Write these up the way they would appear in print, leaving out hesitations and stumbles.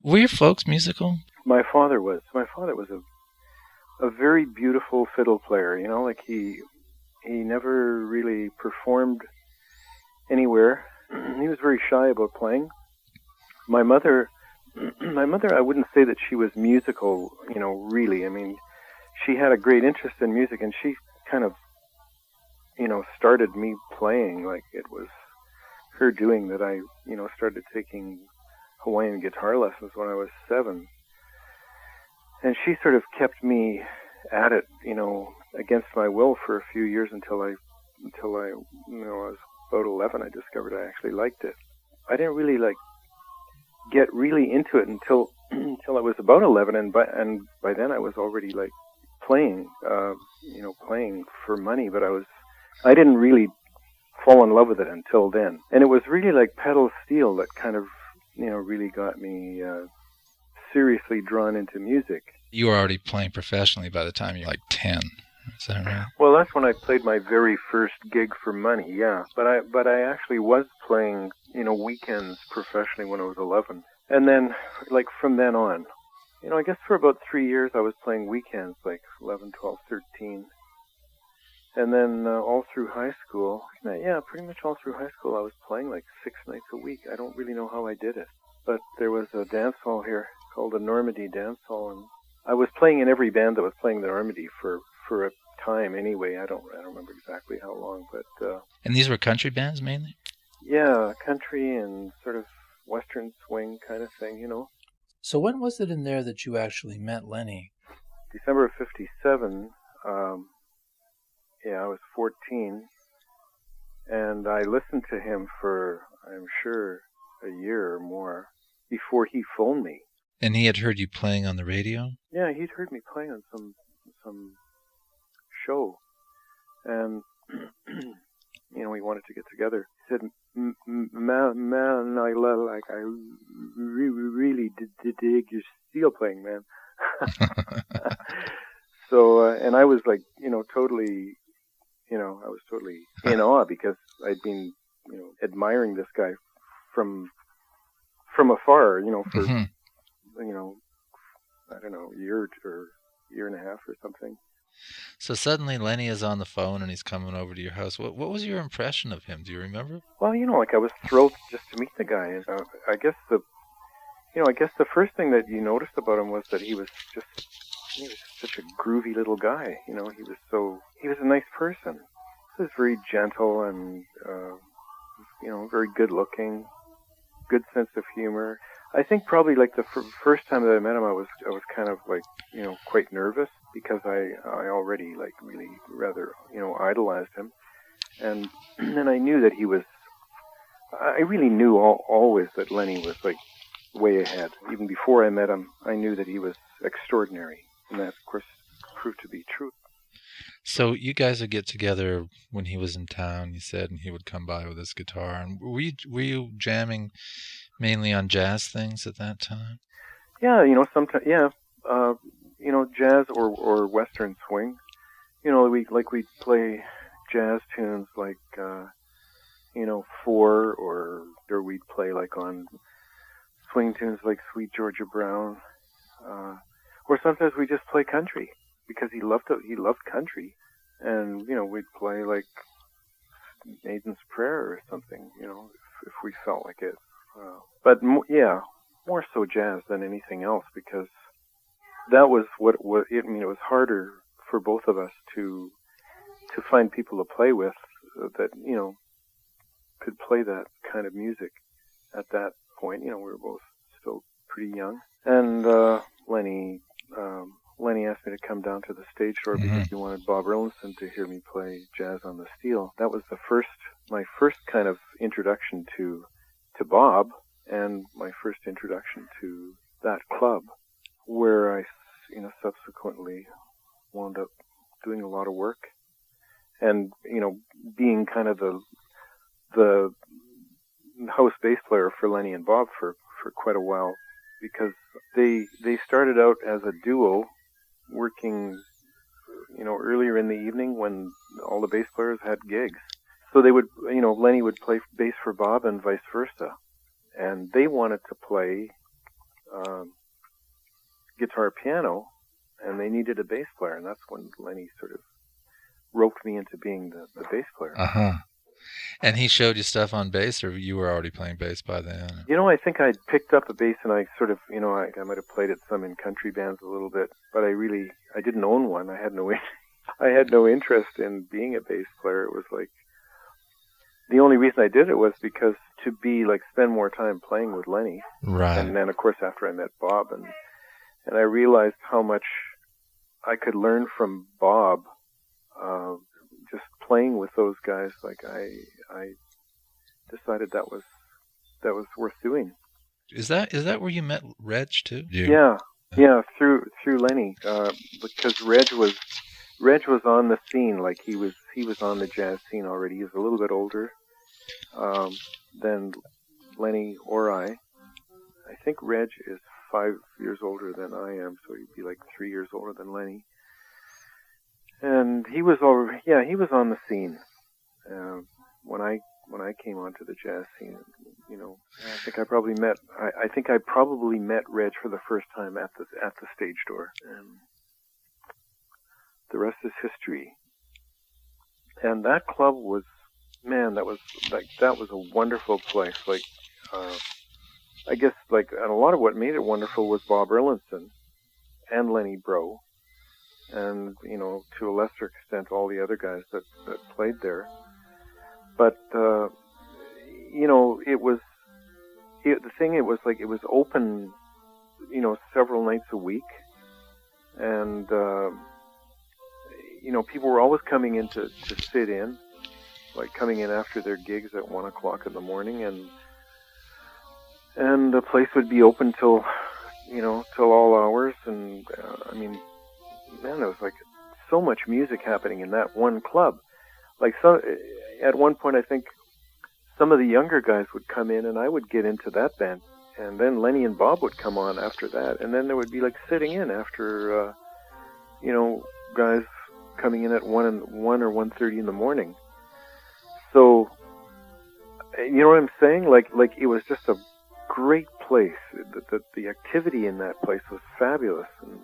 Were your folks musical? My father was. My father was a very beautiful fiddle player. You know, like he never really performed anywhere. He was very shy about playing. My mother, I wouldn't say that she was musical, you know, really. I mean, she had a great interest in music, and she kind of, you know, started me playing. Like, it was her doing that I, you know, started taking Hawaiian guitar lessons when I was 7. And she sort of kept me at it, you know, against my will for a few years until I, you know, I was about 11. I discovered I actually liked it. I didn't really get really into it until I was about 11, and by then I was already playing, you know, playing for money. But I didn't really fall in love with it until then. And it was really like pedal steel that kind of, you know, really got me seriously drawn into music. You were already playing professionally by the time you were 10. Is that right? Well, that's when I played my very first gig for money, yeah. But I actually was playing, you know, weekends professionally when I was 11. And then, from then on, you know, I guess for about 3 years I was playing weekends, 11, 12, 13. And then all through high school, yeah, pretty much all through high school I was playing 6 nights a week. I don't really know how I did it. But there was a dance hall here called the Normandy Dance Hall, and I was playing in every band that was playing the Normandy for a time anyway. I don't remember exactly how long, but and these were country bands mainly? Yeah, country and sort of western swing kind of thing, you know. So when was it in there that you actually met Lenny? December of 57. Yeah, I was 14, and I listened to him for, I'm sure, a year or more before he phoned me. And he had heard you playing on the radio? Yeah, he'd heard me playing on some show, and you know, he wanted to get together. He said, "Man, I really dig your steel playing, man." So, and I was totally, I was totally in awe because I'd been, admiring this guy from afar, for, I don't know, a year and a half or something. So suddenly Lenny is on the phone and he's coming over to your house. What was your impression of him? Do you remember? Well, I was thrilled just to meet the guy. I guess the first thing that you noticed about him was that he was such a groovy little guy. He was a nice person. He was very gentle and, very good looking, good sense of humor. I think probably the first time that I met him, I was kind of quite nervous because I already really rather idolized him, and I knew that he was. I really knew always that Lenny was way ahead. Even before I met him, I knew that he was extraordinary, and that of course proved to be true. So you guys would get together when he was in town, you said, and he would come by with his guitar. And were you jamming mainly on jazz things at that time? Yeah, sometimes, yeah, jazz or western swing. We'd play jazz tunes or we'd play on swing tunes like Sweet Georgia Brown, or sometimes we just play country because he loved country, and we'd play Maiden's Prayer or something, if we felt like it. But more so jazz than anything else, because that was what it was harder for both of us to find people to play with that could play that kind of music at that point. We were both still pretty young, and Lenny asked me to come down to the stage door because he wanted Bob Erlinson to hear me play jazz on the steel. That was my first kind of introduction to Bob, and my first introduction to that club, where I subsequently wound up doing a lot of work, and being kind of the house bass player for Lenny and Bob for quite a while, because they started out as a duo, working earlier in the evening when all the bass players had gigs. So they would, Lenny would play bass for Bob and vice versa. And they wanted to play guitar piano, and they needed a bass player, and that's when Lenny sort of roped me into being the bass player. Uh-huh. And he showed you stuff on bass, or you were already playing bass by then? I think I'd picked up a bass, and I sort of, I might have played it some in country bands a little bit, but I didn't own one. I had no interest in being a bass player. It was like, the only reason I did it was because to spend more time playing with Lenny. Right. And then, of course, after I met Bob, and I realized how much I could learn from Bob, just playing with those guys. Like I decided that was worth doing. Is that where you met Reg too? Yeah, through Lenny, because Reg was on the scene. Like he was on the jazz scene already. He was a little bit older than Lenny or I. I think Reg is 5 years older than I am, so he'd be like 3 years older than Lenny. And he was on the scene when I came onto the jazz scene. I think I probably met Reg for the first time at the stage door, and the rest is history. And that club was, that was a wonderful place. I guess and a lot of what made it wonderful was Bob Erlandson and Lenny Breau, and to a lesser extent all the other guys that played there. But it was open, several nights a week, and people were always coming in to sit in, coming in after their gigs at 1 o'clock in the morning, and the place would be open till all hours, and there was so much music happening in that one club. At one point, I think some of the younger guys would come in, and I would get into that band, and then Lenny and Bob would come on after that, and then there would be sitting in after, guys coming in at 1 or 1:30 in the morning. So, you know what I'm saying? It was just a great place. The activity in that place was fabulous, and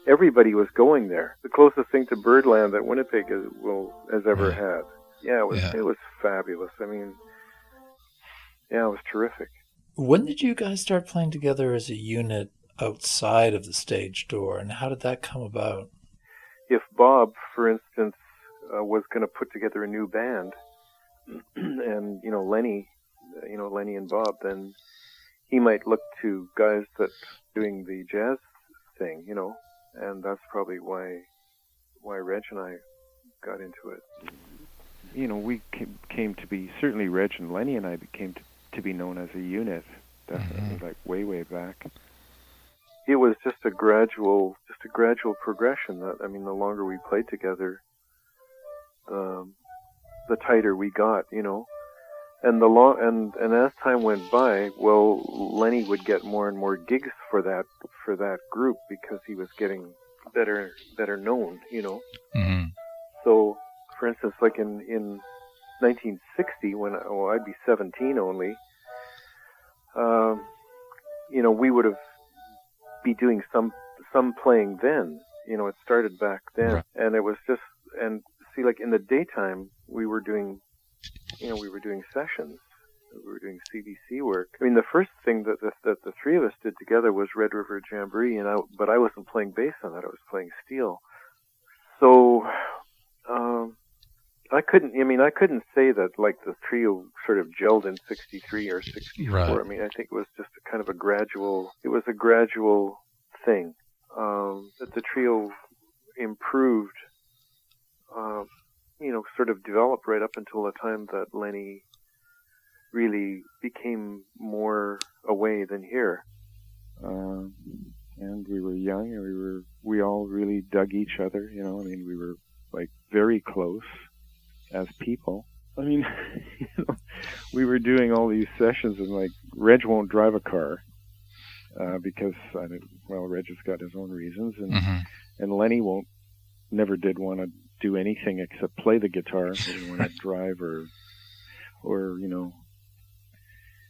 everybody was going there. The closest thing to Birdland that Winnipeg has ever had. Yeah, it was fabulous. It was terrific. When did you guys start playing together as a unit outside of the stage door, and how did that come about? If Bob, for instance, was going to put together a new band, and Lenny and Bob, then he might look to guys that doing the jazz thing, and that's probably why Reg and I got into it. We came to be, certainly Reg and Lenny and I came to be known as a unit, definitely, way back. It was just a gradual progression. The longer we played together, the tighter we got, And and as time went by, Lenny would get more and more gigs for that group because he was getting better known, Mm-hmm. So, for instance, in 1960, when I'd be 17 only, we would have be doing some playing then. It started back then, right. And it was just in the daytime we were doing sessions. We were doing CBC work. The first thing that the three of us did together was Red River Jamboree, but I wasn't playing bass on that. I was playing steel. So I couldn't say that the trio sort of gelled in 63 or 64. Right. I think it was just a kind of a gradual thing. That the trio improved, sort of developed right up until the time that Lenny really became more away than here. And we were young, and we all really dug each other, we were very close as people. We were doing all these sessions, and Reg won't drive a car because Reg has got his own reasons, and mm-hmm. and Lenny never did want to do anything except play the guitar. He didn't want to drive or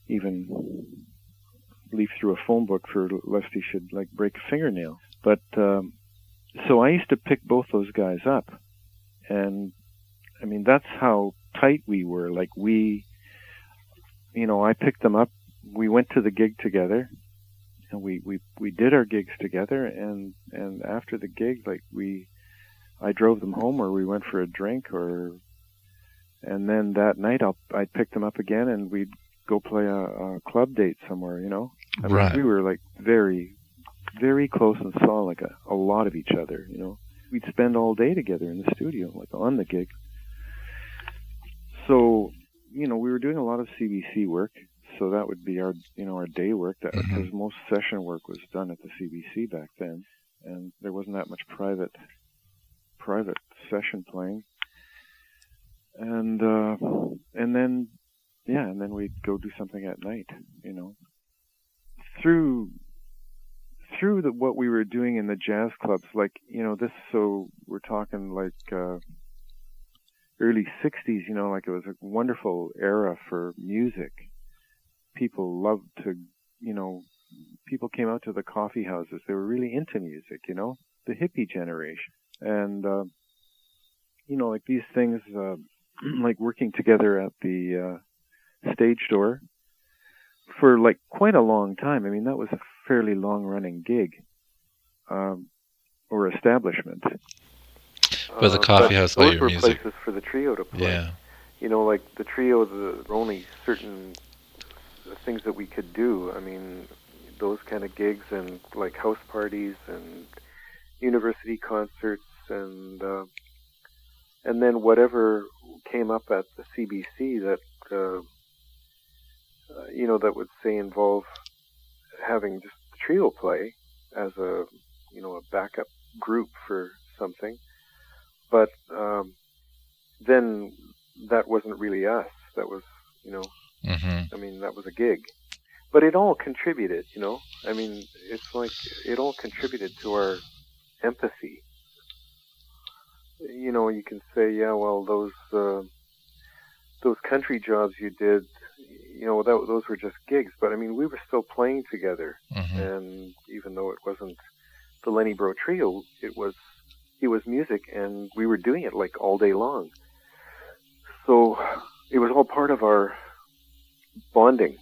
even leaf through a phone book for lest he should like break a fingernail. But so I used to pick both those guys up, and I mean that's how tight we were. Like I picked them up. We went to the gig together, and we did our gigs together. And after the gig, like I drove them home, or we went for a drink, and then that night I'd pick them up again, and we'd go play a club date somewhere. I mean, Right. we were like very, very close and saw like a lot of each other. We'd spend all day together in the studio, like on the gig. So we were doing a lot of CBC work. So that would be our day work, because most session work was done at the CBC back then, and there wasn't that much private session playing. And then we'd go do something at night, Through what we were doing in the jazz clubs, like so we're talking like early '60s, like it was a wonderful era for music. People loved to, people came out to the coffee houses. They were really into music, the hippie generation. And, like these things, like working together at the stage door for like quite a long time. I mean, that was a fairly long-running gig or establishment. But the coffee house by those your were music. places for the trio to play. Yeah. Like the trio, there were only certain things that we could do. I mean, those kind of gigs and like house parties and university concerts and then whatever came up at the CBC that that would say involve having just the trio play as a a backup group for something. But then that wasn't really us. That was I mean, that was a gig. But it all contributed, I mean, it's like it all contributed to our empathy. You can say, yeah, well, those country jobs you did, those were just gigs. But, I mean, we were still playing together. And even though it wasn't the Lenny Breau Trio, it was music, and we were doing it, like, all day long. So it was all part of our bonding,